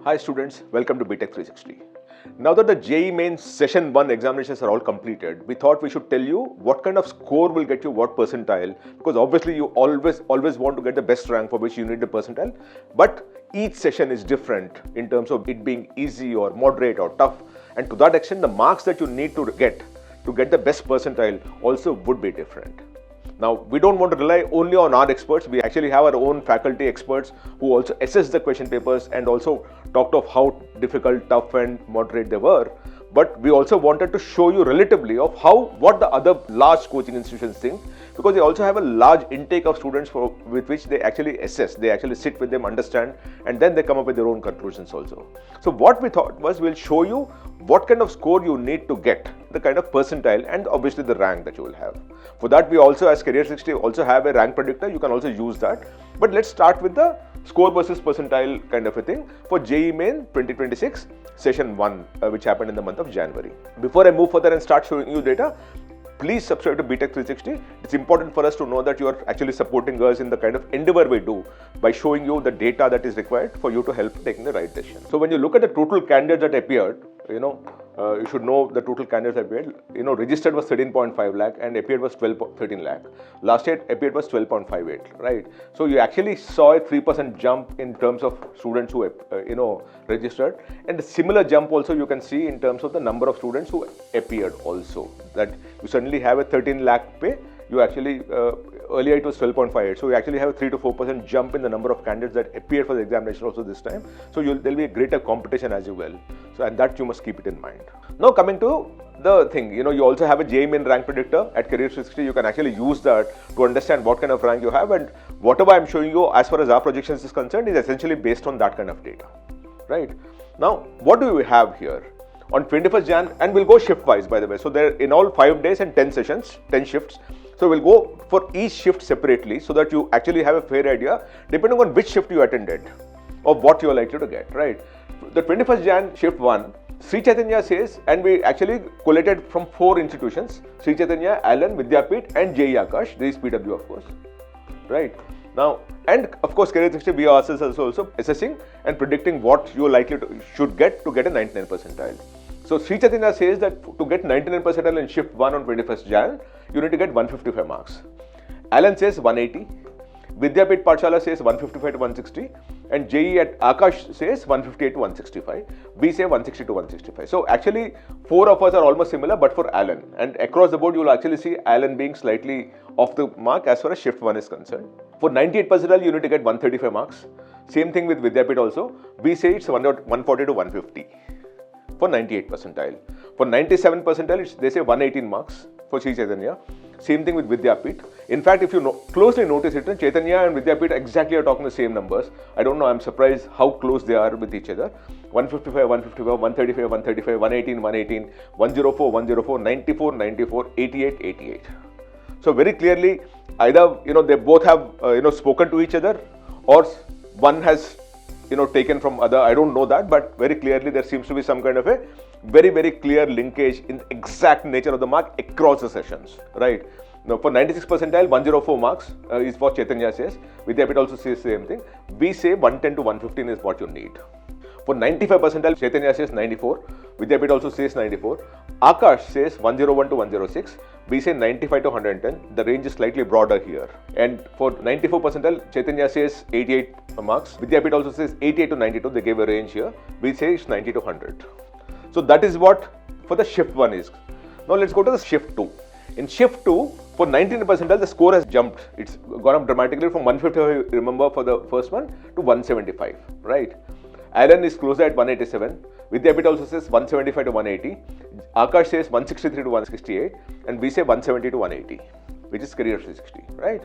Hi students, welcome to BTech 360. Now that the JEE Main session 1 examinations are all completed, we thought we should tell you what kind of score will get you what percentile, because obviously you always want to get the best rank for which you need the percentile, but each session is different in terms of it being easy or moderate or tough, and to that extent the marks that you need to get the best percentile also would be different. Now, we don't want to rely only on our experts. We actually have our own faculty experts who also assess the question papers and also talked of how difficult, tough and moderate they were. But we also wanted to show you relatively of what the other large coaching institutions think, because they also have a large intake of students with which they actually assess. They actually sit with them, understand, and then they come up with their own conclusions also. So what we thought was we'll show you what kind of score you need to get, the kind of percentile and obviously the rank that you will have. For that we also as Career 60 also have a rank predictor. You can also use that. But let's start with the score versus percentile kind of a thing for JEE Main 2026 session 1 which happened in the month of January. Before I move further and start showing you data, please subscribe to BTech 360. It's important for us to know that you are actually supporting us in the kind of endeavor we do by showing you the data that is required for you to help taking the right decision. So when you look at the total candidates that appeared, you should know the total candidates that appeared. Registered was 13.5 lakh and appeared was 13 lakh. Last year appeared was 12.58, right? So you actually saw a 3% jump in terms of students who registered, and a similar jump also you can see in terms of the number of students who appeared also. That you suddenly have a 13 lakh pay. You actually earlier it was 12.58, so you actually have a 3 to 4% jump in the number of candidates that appear for the examination also this time. So there'll be a greater competition as well. So and that you must keep it in mind. Now coming to the thing, you also have a JEE Main rank predictor at Career 60. You can actually use that to understand what kind of rank you have, and whatever I'm showing you as far as our projections is concerned is essentially based on that kind of data, right? Now what do we have here? On 21st Jan, and we'll go shift wise by the way. So there in all 5 days and 10 sessions, 10 shifts. So we'll go for each shift separately so that you actually have a fair idea depending on which shift you attended of what you are likely to get, right? The 21st Jan shift 1, Sri Chaitanya says, and we actually collated from 4 institutions: Sri Chaitanya, Allen, Vidyapeeth and JEE Aakash. There is PW of course, right? Now, and of course Career 60 we ourselves also assessing and predicting what you are likely to should get to get a 99 percentile. So Sri Chaitanya says that to get 99 percentile in shift 1 on 21st Jan, you need to get 155 marks. Allen says 180. Vidyapeeth Pathshala says 155 to 160. And JEE at Aakash says 158 to 165. We say 160 to 165. So actually 4 of us are almost similar, but for Allen. And across the board you will actually see Allen being slightly off the mark as far as shift 1 is concerned. For 98 percentile you need to get 135 marks. Same thing with Vidyapeeth also. We say it's 140 to 150. For 98 percentile. For 97 percentile, they say 118 marks for Sri Chaitanya. Same thing with Vidyapeeth. In fact, if you closely notice it, Chaitanya and Vidyapeeth exactly are talking the same numbers. I don't know, I'm surprised how close they are with each other. 155, 155, 135, 135, 118, 118, 104, 104, 94, 94, 88, 88. So very clearly, either they both have spoken to each other, or one has taken from other. I don't know that, but very clearly there seems to be some kind of a very, very clear linkage in the exact nature of the mark across the sessions, right? Now for 96 percentile, 104 marks is what Chaitanya says. Vidyapeeth also says the same thing. We say 110 to 115 is what you need. For 95 percentile, Chaitanya says 94. Vidyapeeth also says 94. Aakash says 101 to 106. We say 95 to 110. The range is slightly broader here. And for 94 percentile, Chaitanya says 88 marks. Vidyapeeth also says 88 to 92. They gave a range here. We say it's 90 to 100. So that is what for the shift 1 is. Now let's go to the shift 2. In shift 2, for 99 percentile, the score has jumped. It's gone up dramatically from 155, remember, for the first one to 175, right? Allen is closer at 187. Vidyapeeth also says 175 to 180. Aakash says 163 to 168. And we say 170 to 180, which is Career 360, right?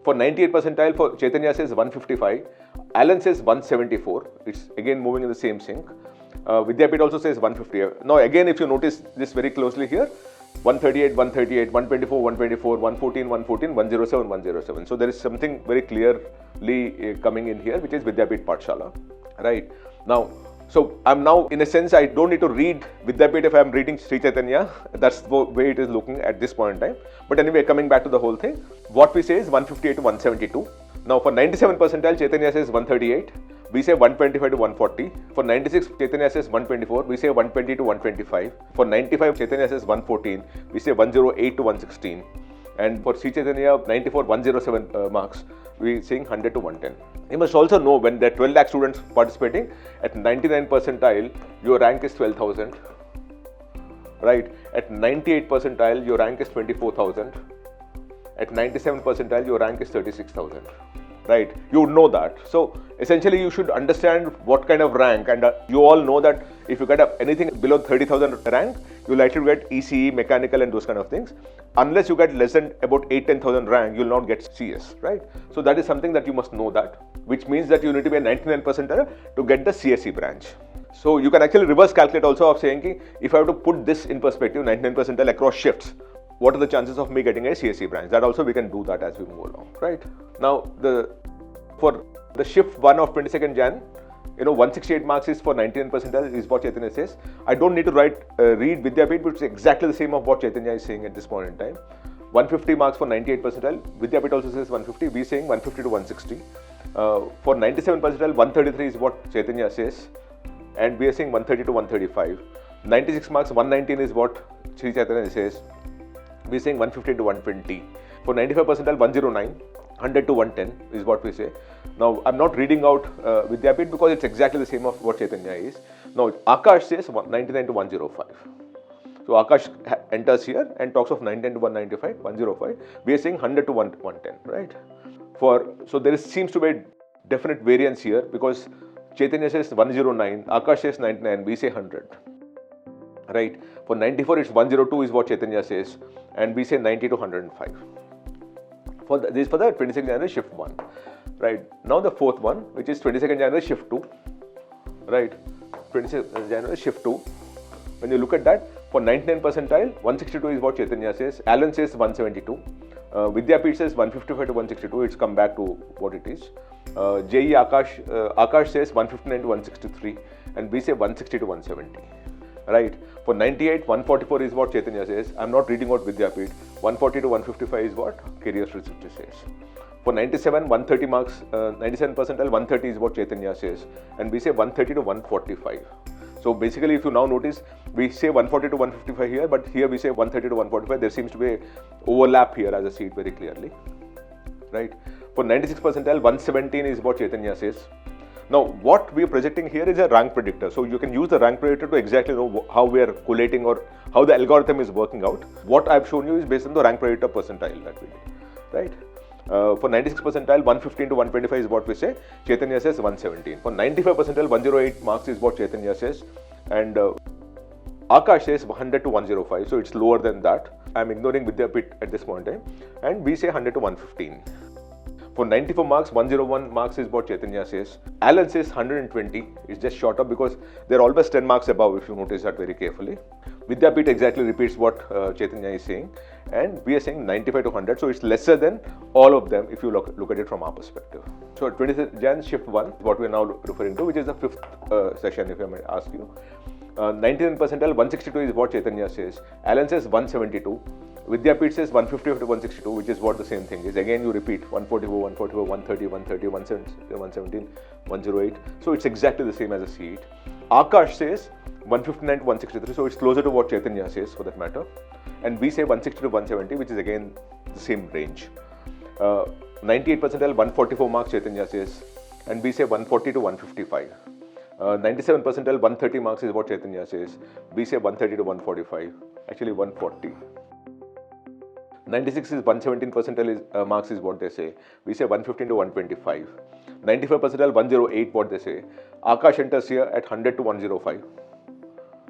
For 98 percentile, for Chaitanya says 155. Allen says 174. It's again moving in the same sync. Vidyapeeth also says 150. Now again, if you notice this very closely here, 138, 138, 124, 124, 114, 114, 107, 107. So there is something very clearly coming in here, which is Vidyapeeth Pathshala, right? Now, so I'm now, in a sense, I don't need to read Vidyapeeth if I'm reading Sri Chaitanya. That's the way it is looking at this point in time. But anyway, coming back to the whole thing, what we say is 158 to 172. Now for 97 percentile, Chaitanya says 138. we say 125 to 140. For 96, Chaitanya says 124, we say 120 to 125. For 95, Chaitanya says 114, we say 108 to 116. And for Sri Chaitanya, 94, 107 marks, we saying 100 to 110. You must also know when there are 12 lakh students participating, at 99 percentile, your rank is 12,000. Right? At 98 percentile, your rank is 24,000. At 97 percentile, your rank is 36,000. Right? You know that. So essentially, you should understand what kind of rank, and you all know that if you get anything below 30,000 rank, you're likely to get ECE, mechanical, and those kind of things. Unless you get less than about 8-10,000 rank, you'll not get CS. Right? So that is something that you must know that, which means that you need to be a 99 percentile to get the CSE branch. So you can actually reverse calculate also of saying, if I have to put this in perspective, 99 percentile across shifts, what are the chances of me getting a CSE branch? That also we can do that as we move along, right? Now, for the shift 1 of 22nd Jan, 168 marks is for 99 percentile is what Chaitanya says. I don't need to read Vidyapeeth, which is exactly the same of what Chaitanya is saying at this point in time. 150 marks for 98 percentile. Vidyapeeth also says 150. We are saying 150 to 160. For 97 percentile, 133 is what Chaitanya says. And we are saying 130 to 135. 96 marks, 119 is what Sri Chaitanya says. We are saying 150 to 120. For 95 percentile, 109, 100 to 110 is what we say. Now, I'm not reading out Vidyapeeth because it's exactly the same of what Chaitanya is. Now, Aakash says 99 to 105. So, Aakash enters here and talks of 99 to 195, 105. We are saying 100 to 110, right? So, there seems to be a definite variance here because Chaitanya says 109, Aakash says 99, we say 100. Right? For 94, it's 102 is what Chaitanya says, and we say 90 to 105. This is for the 22nd January shift 1. Right? Now the fourth one, which is 22nd January shift 2. Right? 22nd January shift 2. When you look at that, for 99 percentile, 162 is what Chaitanya says. Alan says 172. Vidyapeeth says 155 to 162. It's come back to what it is. JEE Aakash says 159 to 163, and we say 160 to 170. Right? For 98, 144 is what Chaitanya says. I'm not reading out Vidyapeeth. 140 to 155 is what Careers Research says. For 97, 130 marks, 97 percentile, 130 is what Chaitanya says, and we say 130 to 145. So basically, if you now notice, we say 140 to 155 here, but here we say 130 to 145. There seems to be an overlap here, as I see it very clearly. Right? For 96 percentile, 117 is what Chaitanya says. Now, what we are projecting here is a rank predictor. So, you can use the rank predictor to exactly know how we are collating or how the algorithm is working out. What I have shown you is based on the rank predictor percentile that we did. Right? For 96 percentile, 115 to 125 is what we say. Chaitanya says 117. For 95 percentile, 108 marks is what Chaitanya says. And Aakash says 100 to 105. So, it's lower than that. I am ignoring Vidyapeeth at this point in time. And we say 100 to 115. For 94 marks, 101 marks is what Chaitanya says. Alan says 120. It's just shorter because they're always 10 marks above, if you notice that very carefully. Vidyapeeth exactly repeats what Chaitanya is saying. And we are saying 95 to 100. So it's lesser than all of them if you look at it from our perspective. So 20th Jan shift 1, what we are now referring to, which is the fifth session, if I may ask you. 99 percentile, 162 is what Chaitanya says. Alan says 172. Vidyapeeth says 150 to 162, which is what the same thing is. Again, you repeat 144, 144, 130, 130, 117, 108. So it's exactly the same as I see it. Aakash says 159 to 163, so it's closer to what Chaitanya says for that matter. And we say 160 to 170, which is again the same range. 98 percentile, 144 marks Chaitanya says, and we say 140 to 155. 97 percentile, 130 marks is what Chaitanya says. We say 130 to 145, actually 140. 96 is 117 percentile marks is what they say. We say 115 to 125. 95 percentile, 108 what they say. Aakash enters here at 100 to 105.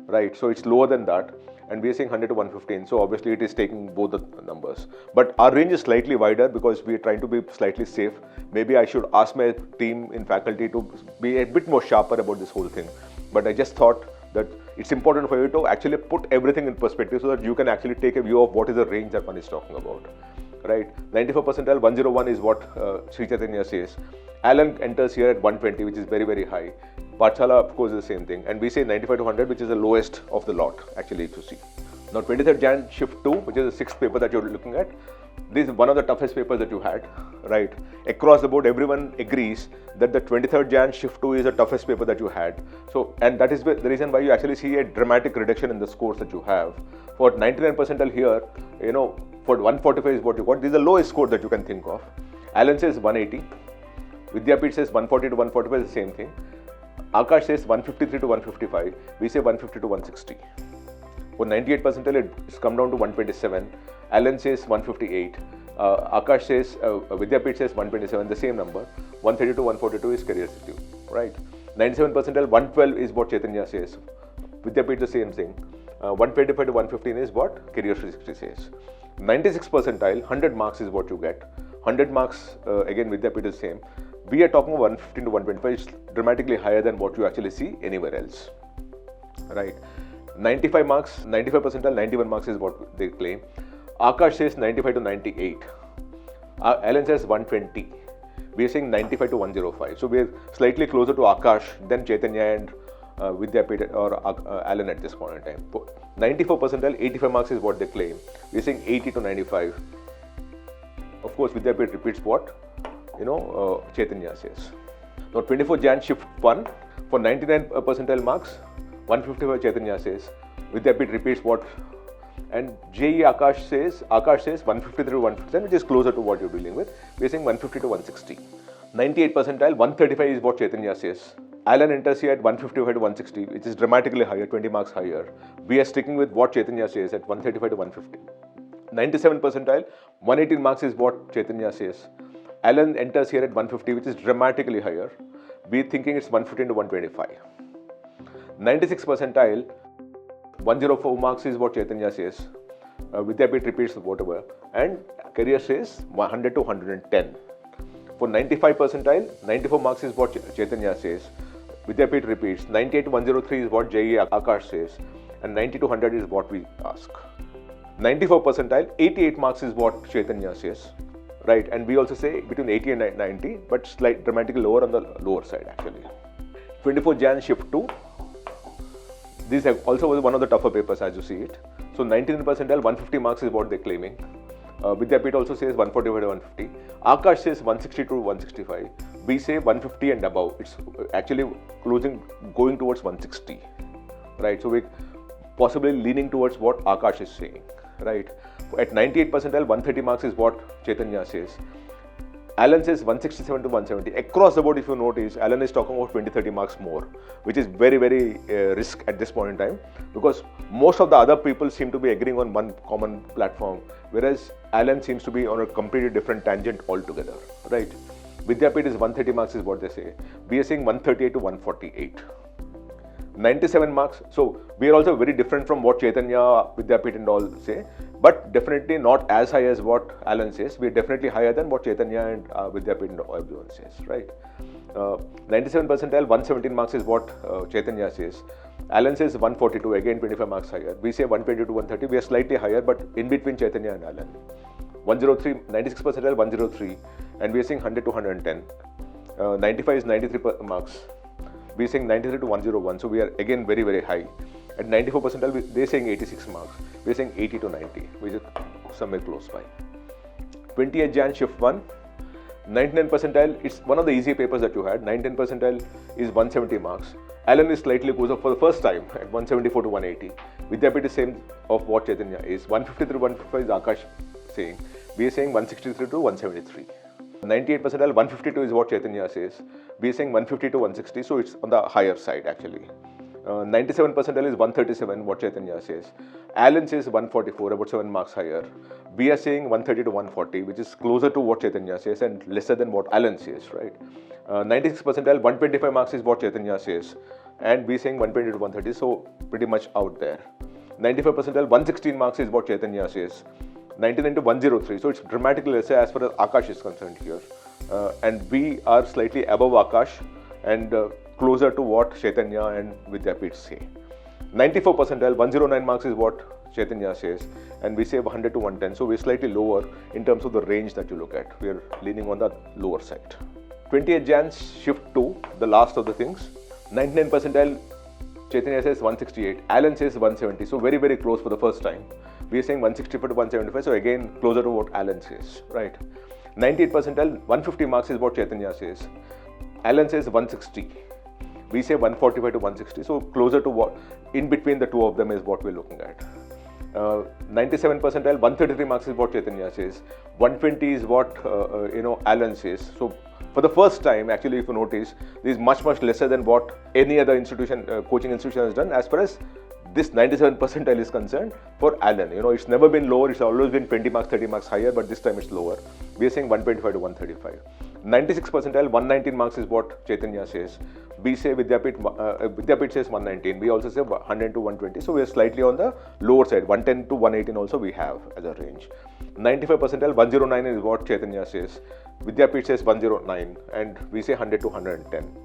Right, so it's lower than that. And we are saying 100 to 115. So obviously it is taking both the numbers. But our range is slightly wider because we are trying to be slightly safe. Maybe I should ask my team in faculty to be a bit more sharper about this whole thing. But I just thought that it's important for you to actually put everything in perspective so that you can actually take a view of what is the range that one is talking about. Right? 94 percentile, 101 is what Sri Chaitanya says. Alan enters here at 120, which is very, very high. Pathshala, of course, is the same thing. And we say 95 to 100, which is the lowest of the lot, actually, to see. Now, 23rd Jan, shift 2, which is the sixth paper that you're looking at. This is one of the toughest papers that you had, right? Across the board, everyone agrees that the 23rd Jan shift 2 is the toughest paper that you had. So, and that is the reason why you actually see a dramatic reduction in the scores that you have. For 99 percentile here, you know, for 145 is what you got. This is the lowest score that you can think of. Alan says 180. Vidyapeeth says 140 to 145 is the same thing. Aakash says 153 to 155. We say 150 to 160. For 98 percentile, it's come down to 127. Alan says 158. Aakash says, Vidyapeeth says 127, the same number. 130 to 142 is career secure, right? 97 percentile, 112 is what Chaitanya says. Vidyapeeth the same thing. 125 to 115 is what career 360 says. 96 percentile, 100 marks is what you get. 100 marks, again Vidyapeeth is the same. We are talking about 115 to 125, it's dramatically higher than what you actually see anywhere else, right? 95 marks, 95 percentile, 91 marks is what they claim. Aakash says 95 to 98. Alan says 120. We are saying 95 to 105. So we are slightly closer to Aakash than Chaitanya and Vidyapeeth or Alan at this point in time. 94 percentile, 85 marks is what they claim. We are saying 80 to 95. Of course, Vidyapeeth repeats what Chaitanya says. Now 24 Jan shift 1 for 99 percentile marks, 155 Chaitanya says. Vidyapeeth repeats what, and JEE Aakash says 153 to 157, which is closer to what you're dealing with. We're saying 150 to 160. 98 percentile, 135 is what Chaitanya says. Alan enters here at 155 to 160, which is dramatically higher, 20 marks higher. We are sticking with what Chaitanya says at 135 to 150. 97 percentile, 118 marks is what Chaitanya says. Alan enters here at 150, which is dramatically higher. We're thinking it's 115 to 125. 96 percentile, 104 marks is what Chaitanya says. Vidyapeeth repeats whatever. And career says 100 to 110. For 95 percentile, 94 marks is what Chaitanya says. Vidyapeeth repeats. 98 to 103 is what JEE Aakash says. And 90 to 100 is what we ask. 94 percentile, 88 marks is what Chaitanya says. Right, and we also say between 80 and 90, but slight dramatically lower on the lower side actually. 24 Jan shift 2. This is also one of the tougher papers as you see it. So 99 percentile, 150 marks is what they're claiming. Vidyapeeth also says 145 to 150. Aakash says 160 to 165. We say 150 and above. It's actually going towards 160. Right, so we're possibly leaning towards what Aakash is saying. Right, at 98 percentile, 130 marks is what Chaitanya says. Alan says 167 to 170. Across the board, if you notice, Alan is talking about 20-30 marks more, which is very, very risk at this point in time, because most of the other people seem to be agreeing on one common platform, whereas Alan seems to be on a completely different tangent altogether, right? Vidyapeeth is 130 marks is what they say. We are saying 138 to 148. 97 marks. So we are also very different from what Chaitanya, Vidyapeeth and all say, but definitely not as high as what Alan says. We are definitely higher than what Chaitanya and Vidyapeeth and everyone says, right? 97 percentile, 117 marks is what Chaitanya says. Alan says 142, again 25 marks higher. We say 120 to 130. We are slightly higher, but in between Chaitanya and Alan. 103, 96 percentile, 103, and we are saying 100 to 110. 95 is 93 marks. We are saying 93 to 101, so we are again very, very high. At 94 percentile, they are saying 86 marks. We are saying 80 to 90, which is somewhere close by. 28 Jan shift 1. 99 percentile, it's one of the easier papers that you had. 99 percentile is 170 marks. Alan is slightly closer for the first time at 174 to 180. Vidyapeeth is same of what Chaitanya is. 153 to 155 is Aakash saying. We are saying 163 to 173. 98 percentile, 152 is what Chaitanya says. We are saying 150 to 160, so it's on the higher side actually. 97 percentile is 137, what Chaitanya says. Alan says 144, about 7 marks higher. We are saying 130 to 140, which is closer to what Chaitanya says and lesser than what Alan says, right? 96 percentile, 125 marks is what Chaitanya says. And we are saying 120 to 130, so pretty much out there. 95 percentile, 116 marks is what Chaitanya says. 99 to 103, so it's dramatically lesser as far as Aakash is concerned here. And we are slightly above Aakash and closer to what Chaitanya and Vidyapeeth say. 94 percentile, 109 marks is what Chaitanya says, and we say 100 to 110, so we're slightly lower in terms of the range that you look at. We're leaning on the lower side. 28 Jan shift 2, the last of the things. 99 percentile, Chaitanya says 168, Alan says 170, so very, very close for the first time. We are saying 165 to 175, so again closer to what Alan says, right? 98 percentile, 150 marks is what Chaitanya says. Alan says 160. We say 145 to 160, so closer to what, in between the two of them is what we're looking at. 97 percentile, 133 marks is what Chaitanya says. 120 is what Alan says. So for the first time, actually, if you notice, this is much lesser than what any other institution, coaching institution has done as far as this 97 percentile is concerned for Alan. It's never been lower, it's always been 20 marks, 30 marks higher, but this time it's lower. We are saying 125 to 135. 96 percentile, 119 marks is what Chaitanya says. We say Vidyapeeth says 119. We also say 100 to 120. So we are slightly on the lower side. 110 to 118 also we have as a range. 95 percentile, 109 is what Chaitanya says. Vidyapeeth says 109, and we say 100 to 110.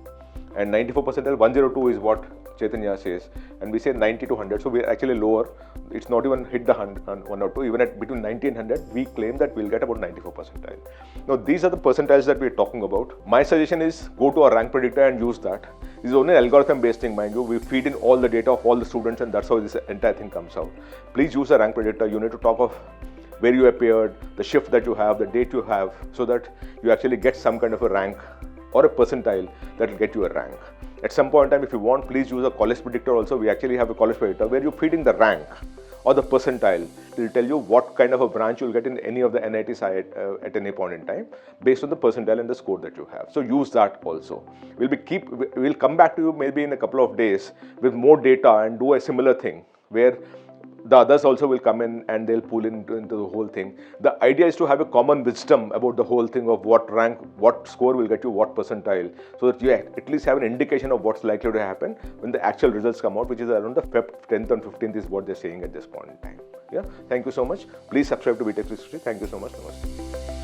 And 94 percentile, 102 is what Chaitanya says, and we say 90 to 100. So we are actually lower. It's not even hit the 102. Even at between 90 and 100, we claim that we'll get about 94 percentile. Now these are the percentiles that we're talking about. My suggestion is go to a rank predictor and use that. This is only an algorithm-based thing, mind you. We feed in all the data of all the students, and that's how this entire thing comes out. Please use a rank predictor. You need to talk of where you appeared, the shift that you have, the date you have, so that you actually get some kind of a rank or a percentile that will get you a rank. At some point in time, if you want, please use a college predictor also. We actually have a college predictor where you feed in the rank or the percentile. It will tell you what kind of a branch you'll get in any of the NITs at any point in time based on the percentile and the score that you have. So use that also. We'll come back to you maybe in a couple of days with more data and do a similar thing where the others also will come in and they'll pull into the whole thing. The idea is to have a common wisdom about the whole thing of what rank, what score will get you what percentile, so that you at least have an indication of what's likely to happen when the actual results come out, which is around the 10th and 15th is what they're saying at this point in time. Yeah, thank you so much. Please subscribe to BTech 360. Thank you so much. Namaste.